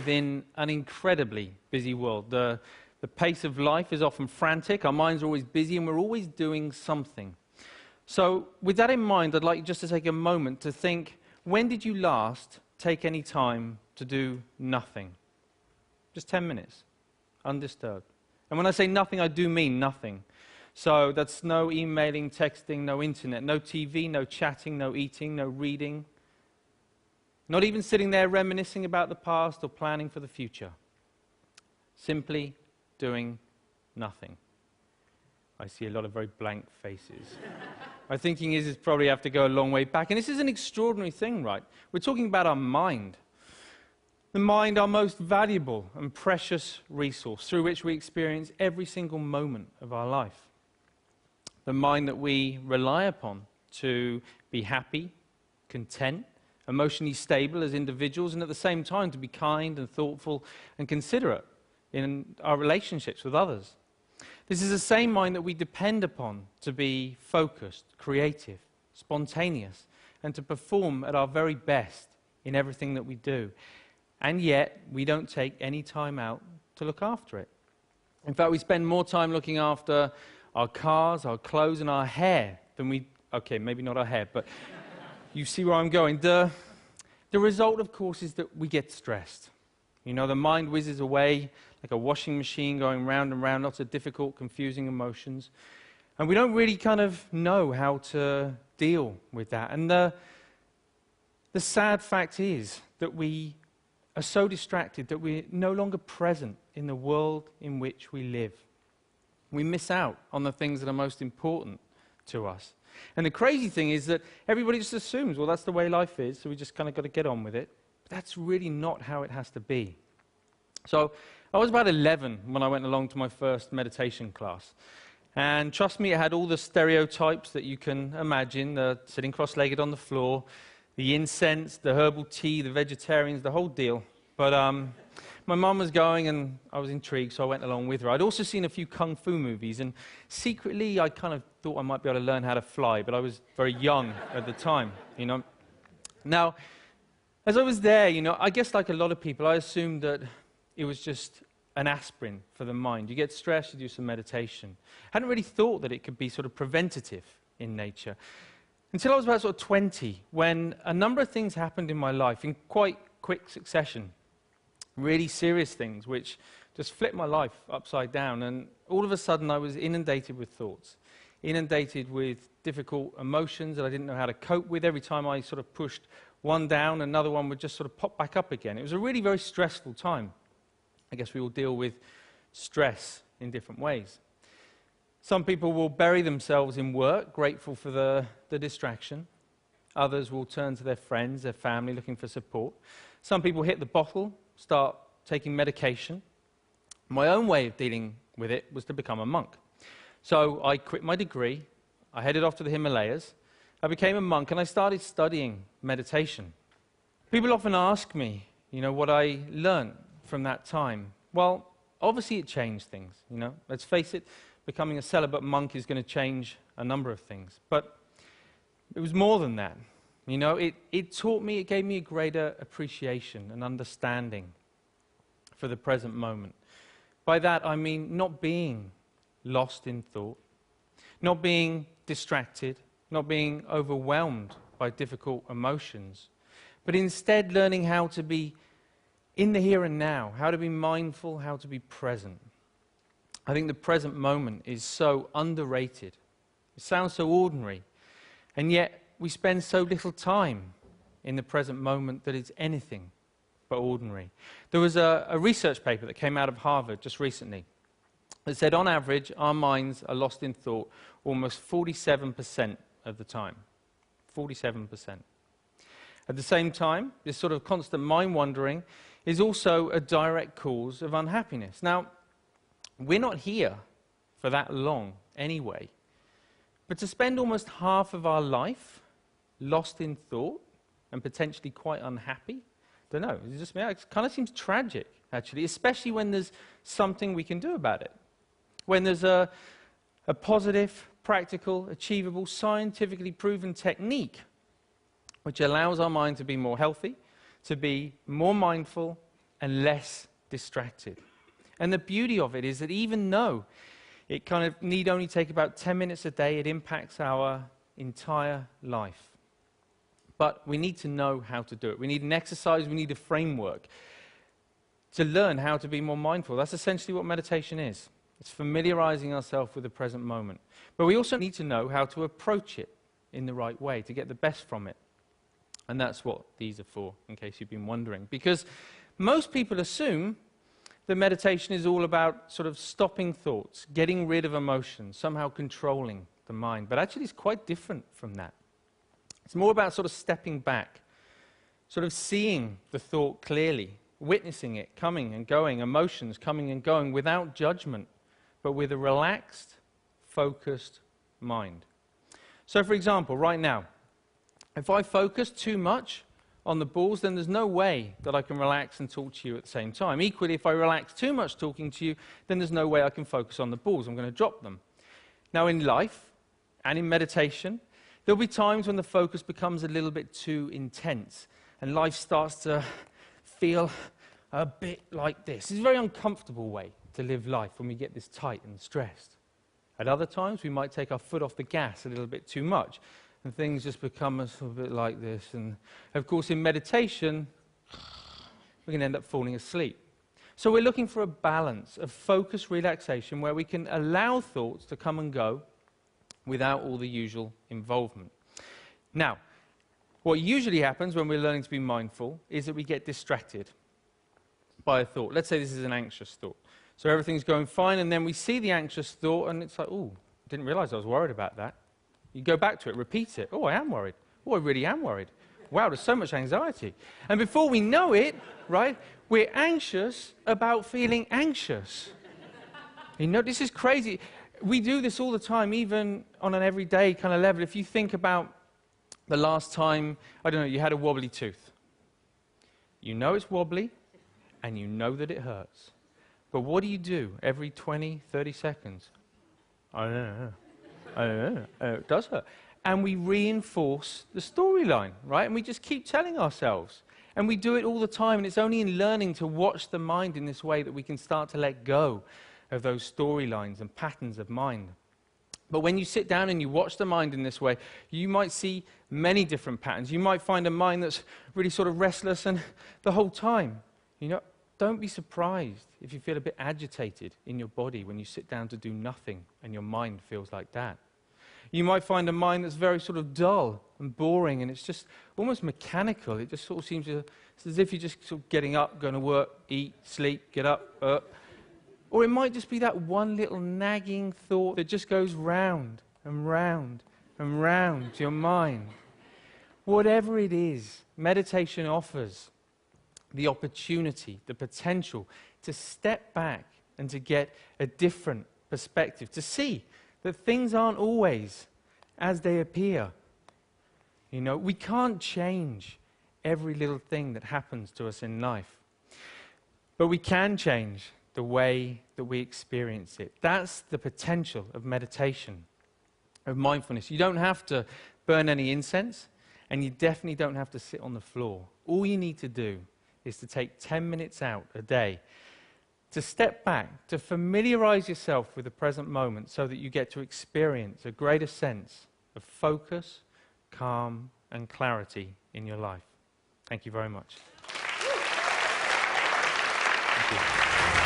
live in an incredibly busy world. The pace of life is often frantic, our minds are always busy, and we're always doing something. So with that in mind, I'd like you just to take a moment to think, when did you last take any time to do nothing? Just 10 minutes, undisturbed. And when I say nothing, I do mean nothing. So that's no emailing, texting, no internet, no TV, no chatting, no eating, no reading. Not even sitting there reminiscing about the past or planning for the future. Simply doing nothing. I see a lot of very blank faces. My thinking is probably have to go a long way back. And this is an extraordinary thing, right? We're talking about our mind. The mind, our most valuable and precious resource through which we experience every single moment of our life. The mind that we rely upon to be happy, content, emotionally stable as individuals, and at the same time to be kind and thoughtful and considerate in our relationships with others. This is the same mind that we depend upon to be focused, creative, spontaneous, and to perform at our very best in everything that we do. And yet, we don't take any time out to look after it. In fact, we spend more time looking after our cars, our clothes, and our hair than we... Okay, maybe not our hair, but you see where I'm going. The result, of course, is that we get stressed. You know, the mind whizzes away like a washing machine going round and round, lots of difficult, confusing emotions. And we don't really kind of know how to deal with that. And the sad fact is that we are so distracted that we're no longer present in the world in which we live. We miss out on the things that are most important to us. And the crazy thing is that everybody just assumes, well, that's the way life is, so we just kind of got to get on with it. But that's really not how it has to be. So I was about 11 when I went along to my first meditation class. And trust me, it had all the stereotypes that you can imagine, the sitting cross-legged on the floor, the incense, the herbal tea, the vegetarians, the whole deal. But my mum was going, and I was intrigued, so I went along with her. I'd also seen a few kung fu movies, and secretly I kind of thought I might be able to learn how to fly, but I was very young at the time, you know. Now, as I was there, you know, I guess like a lot of people, I assumed that it was just an aspirin for the mind. You get stressed, you do some meditation. I hadn't really thought that it could be sort of preventative in nature. Until I was about sort of 20, when a number of things happened in my life in quite quick succession. Really serious things, which just flipped my life upside down. And all of a sudden, I was inundated with thoughts, inundated with difficult emotions that I didn't know how to cope with. Every time I sort of pushed one down, another one would just sort of pop back up again. It was a really very stressful time. I guess we all deal with stress in different ways. Some people will bury themselves in work, grateful for the distraction. Others will turn to their friends, their family, looking for support. Some people hit the bottle, start taking medication. My own way of dealing with it was to become a monk. So I quit my degree, I headed off to the Himalayas, I became a monk, and I started studying meditation. People often ask me, you know, what I learned from that time. Well, obviously it changed things, you know. Let's face it, becoming a celibate monk is going to change a number of things. But it was more than that. You know, it taught me, it gave me a greater appreciation and understanding for the present moment. By that, I mean not being lost in thought, not being distracted, not being overwhelmed by difficult emotions, but instead learning how to be in the here and now, how to be mindful, how to be present. I think the present moment is so underrated. It sounds so ordinary, and yet we spend so little time in the present moment that it's anything but ordinary. There was a research paper that came out of Harvard just recently that said on average our minds are lost in thought almost 47% of the time. 47%. At the same time, this sort of constant mind wandering is also a direct cause of unhappiness. Now, we're not here for that long anyway, but to spend almost half of our life lost in thought and potentially quite unhappy, don't know, it's just me, it kind of seems tragic, actually, especially when there's something we can do about it. When there's a positive, practical, achievable, scientifically proven technique which allows our mind to be more healthy, to be more mindful, and less distracted. And the beauty of it is that even though it kind of need only take about 10 minutes a day, it impacts our entire life. But we need to know how to do it. We need an exercise, we need a framework to learn how to be more mindful. That's essentially what meditation is. It's familiarizing ourselves with the present moment. But we also need to know how to approach it in the right way to get the best from it. And that's what these are for, in case you've been wondering. Because most people assume that meditation is all about sort of stopping thoughts, getting rid of emotions, somehow controlling the mind. But actually it's quite different from that. It's more about sort of stepping back, sort of seeing the thought clearly, witnessing it coming and going, emotions coming and going without judgment, but with a relaxed, focused mind. So for example, right now, if I focus too much on the balls, then there's no way that I can relax and talk to you at the same time. Equally, if I relax too much talking to you, then there's no way I can focus on the balls. I'm going to drop them. Now in life and in meditation, there'll be times when the focus becomes a little bit too intense and life starts to feel a bit like this. It's a very uncomfortable way to live life when we get this tight and stressed. At other times, we might take our foot off the gas a little bit too much and things just become a little bit like this. And of course, in meditation, we can end up falling asleep. So we're looking for a balance of focused relaxation where we can allow thoughts to come and go without all the usual involvement. Now, what usually happens when we're learning to be mindful is that we get distracted by a thought. Let's say this is an anxious thought. So everything's going fine, and then we see the anxious thought, and it's like, oh, I didn't realize I was worried about that. You go back to it, repeat it. Oh, I am worried. Oh, I really am worried. Wow, there's so much anxiety. And before we know it, right, we're anxious about feeling anxious. You know, this is crazy. We do this all the time, even on an everyday kind of level. If you think about the last time, I don't know, you had a wobbly tooth. You know it's wobbly, and you know that it hurts. But what do you do every 20, 30 seconds? I don't know. It does hurt. And we reinforce the storyline, right? And we just keep telling ourselves. And we do it all the time, and it's only in learning to watch the mind in this way that we can start to let go of those storylines and patterns of mind. But when you sit down and you watch the mind in this way, you might see many different patterns. You might find a mind that's really sort of restless and the whole time. You know, don't be surprised if you feel a bit agitated in your body when you sit down to do nothing and your mind feels like that. You might find a mind that's very sort of dull and boring, and it's just almost mechanical. It just sort of seems it's as if you're just sort of getting up, going to work, eat, sleep, get up. Or it might just be that one little nagging thought that just goes round and round and round to your mind. Whatever it is, meditation offers the opportunity, the potential to step back and to get a different perspective, to see that things aren't always as they appear. You know, we can't change every little thing that happens to us in life, but we can change the way that we experience it. That's the potential of meditation, of mindfulness. You don't have to burn any incense, and you definitely don't have to sit on the floor. All you need to do is to take 10 minutes out a day to step back, to familiarize yourself with the present moment so that you get to experience a greater sense of focus, calm, and clarity in your life. Thank you very much. Thank you.